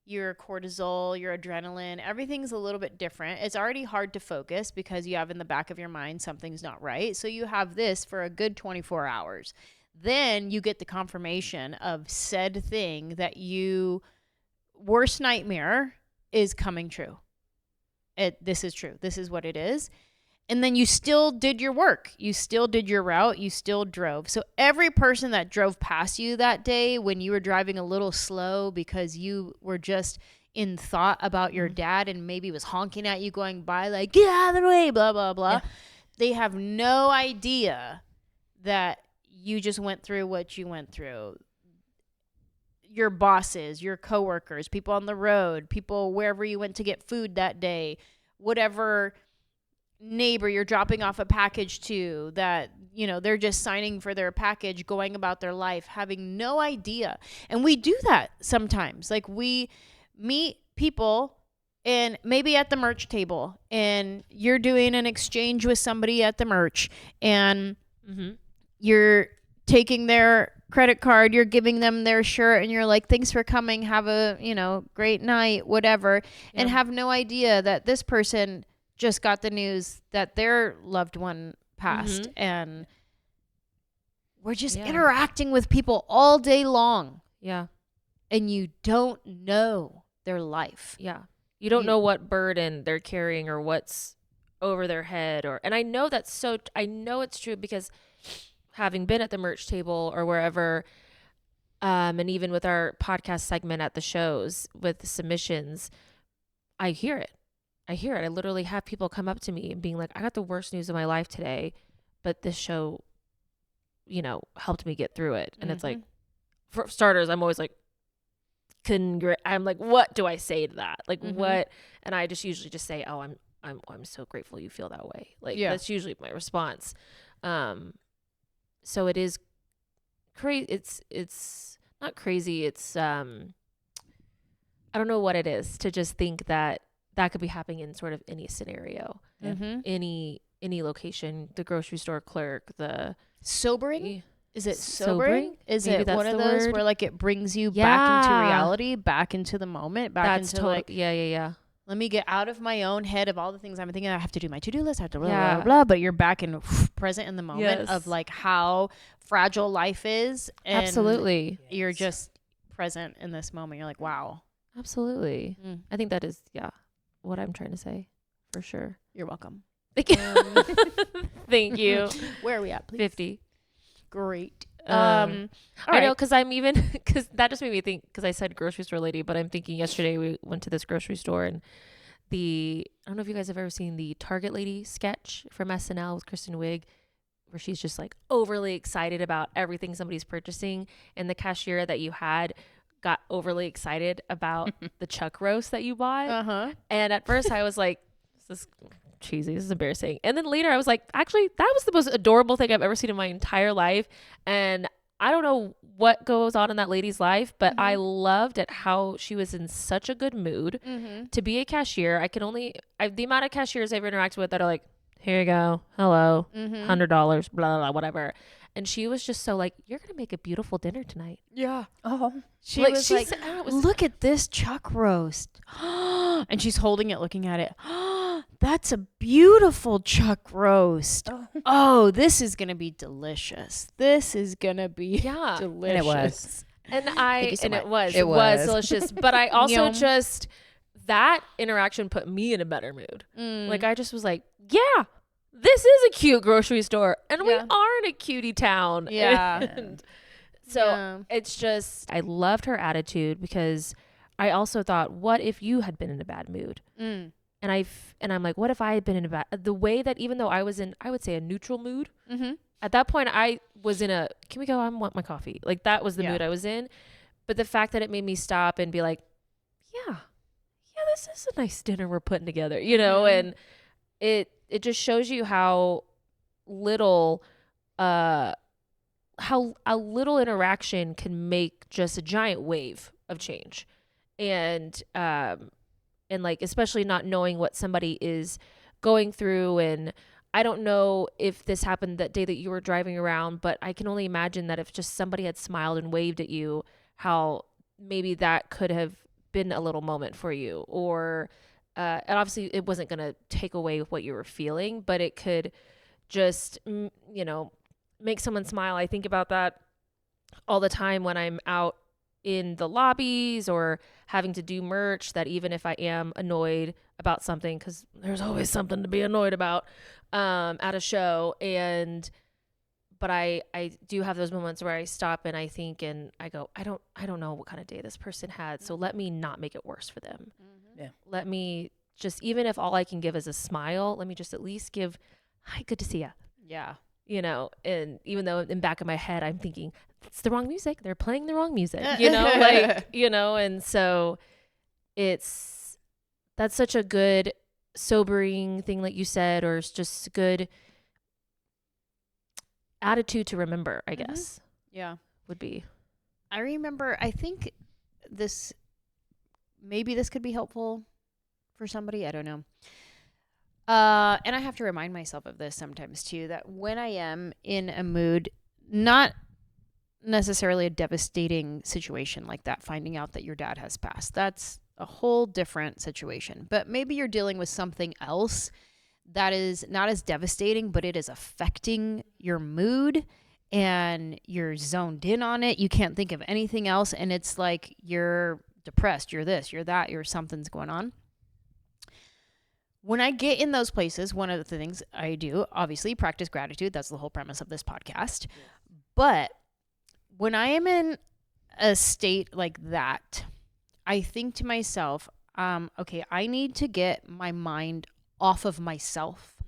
Your cortisol, your adrenaline, everything's a little bit different. It's already hard to focus because you have in the back of your mind something's not right. So you have this for a good 24 hours. Then you get the confirmation of said thing that you worst nightmare is coming true. This is true. This is what it is. And then you still did your work. You still did your route. You still drove. So every person that drove past you that day when you were driving a little slow because you were just in thought about your dad and maybe was honking at you going by like, get out of the way, blah, blah, blah. Yeah. They have no idea that you just went through what you went through. Your bosses, your coworkers, people on the road, people wherever you went to get food that day, whatever neighbor you're dropping off a package to that, they're just signing for their package, going about their life, having no idea. And we do that sometimes. Like, we meet people and maybe at the merch table and you're doing an exchange with somebody at the merch and you're taking their credit card, you're giving them their shirt and you're like, thanks for coming, have a, great night, whatever. Yeah. And have no idea that this person just got the news that their loved one passed. And we're just interacting with people all day long. Yeah. And you don't know their life. Yeah. You don't know what burden they're carrying or what's over their head and I know I know it's true because having been at the merch table or wherever, and even with our podcast segment at the shows with the submissions, I hear it. I literally have people come up to me and being like, I got the worst news of my life today, but this show, you know, helped me get through it. And it's like, for starters, I'm always like, I'm like, what do I say to that? Like what? And I just usually just say, oh, I'm so grateful you feel that way. Like that's usually my response. So it is crazy. It's not crazy. It's, I don't know what it is to just think that could be happening in sort of any scenario, any location, the grocery store clerk, the sobering. Is it sobering? Is Maybe it that's one of the those word. where like it brings you back into reality, back into the moment, back That's into like, yeah. let me get out of my own head of all the things I'm thinking. I have to do my to-do list. I have to blah, blah, blah, blah. But you're back in present in the moment of like how fragile life is. And Absolutely. You're just present in this moment. You're like, wow. Absolutely. I think that is, what I'm trying to say for sure. You're welcome. Thank you. Thank you. Where are we at, please? 50. Great. I know, because because that just made me think, because I said grocery store lady, but I'm thinking yesterday we went to this grocery store and I don't know if you guys have ever seen the Target lady sketch from SNL with Kristen Wiig, where she's just like overly excited about everything somebody's purchasing, and the cashier that you had got overly excited about the chuck roast that you bought. And at first I was like, this is cheesy, this is embarrassing. And then later I was like, actually, that was the most adorable thing I've ever seen in my entire life. And I don't know what goes on in that lady's life, but I loved at how she was in such a good mood to be a cashier. The amount of cashiers I've interacted with that are like, here you go, hello, $100, blah, blah, blah, whatever. And she was just so like, you're going to make a beautiful dinner tonight. Yeah. Oh, She was like, look at this chuck roast. And she's holding it, looking at it. That's a beautiful chuck roast. Oh, this is going to be delicious. This is going to be delicious. And it was. It was delicious. But I also just, that interaction put me in a better mood. Like I just was like, yeah, this is a cute grocery store, and we are in a cutie town. Yeah. And so it's just, I loved her attitude, because I also thought, what if you had been in a bad mood? And I'm like, what if I had been in the way that, even though I was in, I would say, a neutral mood, at that point I was in a, can we go? I want my coffee. Like that was the mood I was in. But the fact that it made me stop and be like, yeah, this is a nice dinner we're putting together, you know? And it just shows you how little, how a little interaction can make just a giant wave of change. And like, especially not knowing what somebody is going through. And I don't know if this happened that day that you were driving around, but I can only imagine that if just somebody had smiled and waved at you, how maybe that could have been a little moment for you. Or and obviously it wasn't going to take away what you were feeling, but it could just, make someone smile. I think about that all the time when I'm out in the lobbies or having to do merch, that even if I am annoyed about something, because there's always something to be annoyed about at a show, but I do have those moments where I stop and I think and I go, I don't know what kind of day this person had, so let me not make it worse for them. Let me just, even if all I can give is a smile, let me just at least give, hi, good to see ya. Yeah. And even though in the back of my head I'm thinking, it's the wrong music, they're playing the wrong music, and so that's such a good sobering thing, like you said, or it's just a good attitude to remember, I guess. Would be. I remember, I think maybe this could be helpful for somebody, I don't know. And I have to remind myself of this sometimes too, that when I am in a mood, not necessarily a devastating situation like that, finding out that your dad has passed, that's a whole different situation. But maybe you're dealing with something else that is not as devastating, but it is affecting your mood and you're zoned in on it. You can't think of anything else. And it's like you're depressed, you're this, you're that, something's going on. when I get in those places, one of the things I do, obviously, practice gratitude. That's the whole premise of this podcast. But when I am in a state like that, I think to myself, okay, I need to get my mind off of myself.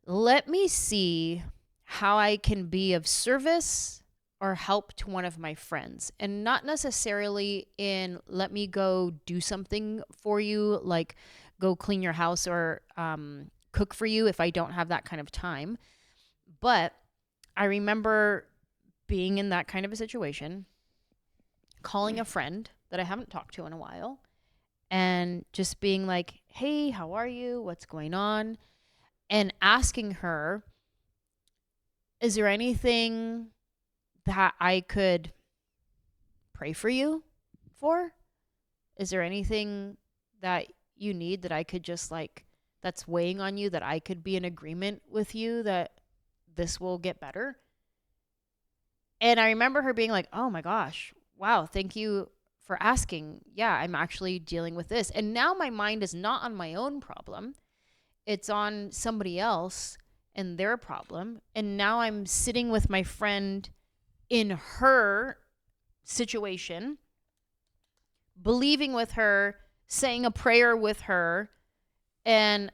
Let me see how I can be of service or help to one of my friends, and not necessarily in let me go do something for you, like go clean your house or cook for you if I don't have that kind of time. But I remember being in that kind of a situation, calling a friend that I haven't talked to in a while and just being like, hey, how are you? What's going on? And asking her, is there anything that I could pray for you for? Is there anything that you need that I could just like, that's weighing on you, that I could be in agreement with you that this will get better? And I remember her being like, oh my gosh, wow, thank you for asking. Yeah, I'm actually dealing with this. And now my mind is not on my own problem. It's on somebody else and their problem. And now I'm sitting with my friend in her situation, believing with her, saying a prayer with her, and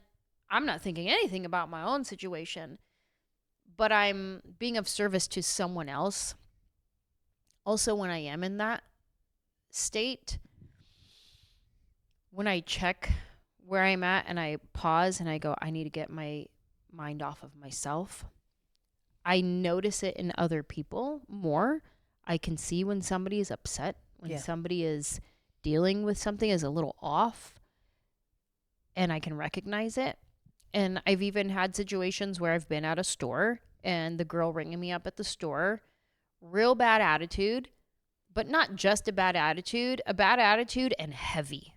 I'm not thinking anything about my own situation, but I'm being of service to someone else. Also, when I am in that state, when I check where I'm at and I pause and I go, I need to get my mind off of myself, I notice it in other people more. I can see when somebody is upset, when somebody is dealing with something is a little off, and I can recognize it. And I've even had situations where I've been at a store and the girl ringing me up at the store, real bad attitude, but not just a bad attitude and heavy.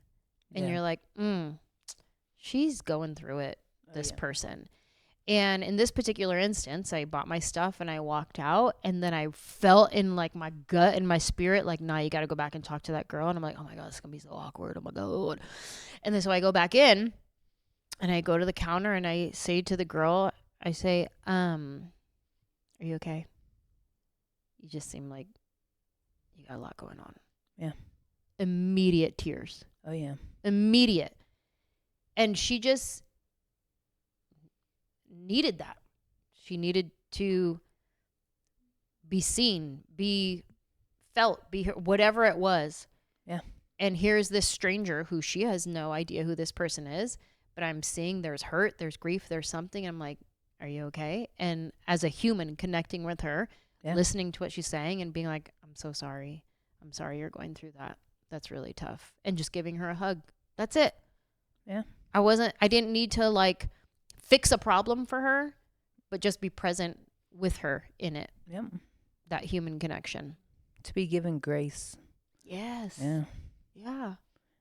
And you're like, she's going through it, this person. And in this particular instance, I bought my stuff and I walked out, and then I felt in like my gut and my spirit, like, nah, you got to go back and talk to that girl. And I'm like, oh my God, it's going to be so awkward. Oh my God. And then so I go back in and I go to the counter and I say to the girl, I say, are you okay? You just seem like you got a lot going on. Yeah. Immediate tears. Oh yeah. Immediate. And she just needed that. She needed to be seen, be felt, be heard, whatever it was. Yeah. And here's this stranger who she has no idea who this person is, but I'm seeing there's hurt, there's grief, there's something. I'm like, are you okay? And as a human connecting with her, listening to what she's saying and being like, I'm so sorry. I'm sorry you're going through that. That's really tough. And just giving her a hug. That's it. Yeah. I didn't need to like fix a problem for her, but just be present with her in it. Yep. That human connection. To be given grace. Yes. Yeah. Yeah.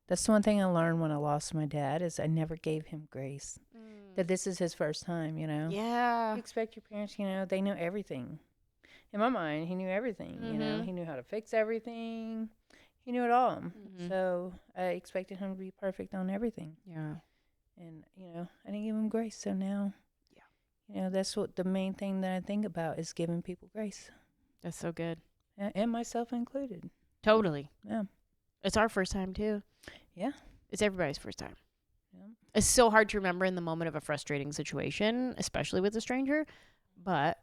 That's the one thing I learned when I lost my dad is I never gave him grace. That this is his first time, you know. Yeah. You expect your parents, you know, they know everything. In my mind, he knew everything, you know. He knew how to fix everything. He knew it all. So I expected him to be perfect on everything. Yeah. And, you know, I didn't give him grace. So now, you know, that's what the main thing that I think about is giving people grace. That's so good. And myself included. Totally. Yeah. It's our first time too. Yeah. It's everybody's first time. Yeah. It's so hard to remember in the moment of a frustrating situation, especially with a stranger, but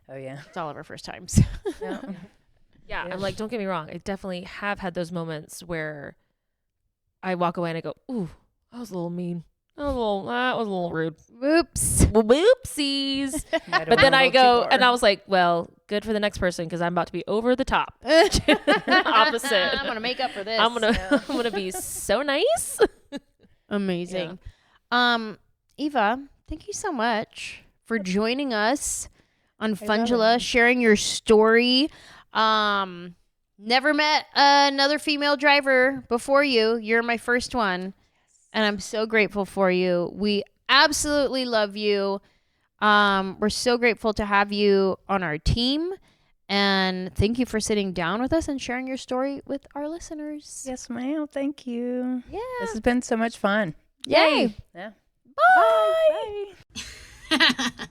oh yeah, it's all of our first times. Yeah, I'm like, don't get me wrong. I definitely have had those moments where I walk away and I go, ooh, that was a little mean. That was a little rude. Whoops. Whoopsies. But then I go, and I was like, well, good for the next person because I'm about to be over the top. Opposite. I'm going to make up for this. I'm gonna be so nice. Amazing. Yeah. Eva, thank you so much for joining us on Funjelah, sharing your story. Never met another female driver before you. You're my first one. And I'm so grateful for you. We absolutely love you. We're so grateful to have you on our team. And thank you for sitting down with us and sharing your story with our listeners. Yes, ma'am. Thank you. Yeah. This has been so much fun. Yay. Yeah. Bye. Bye.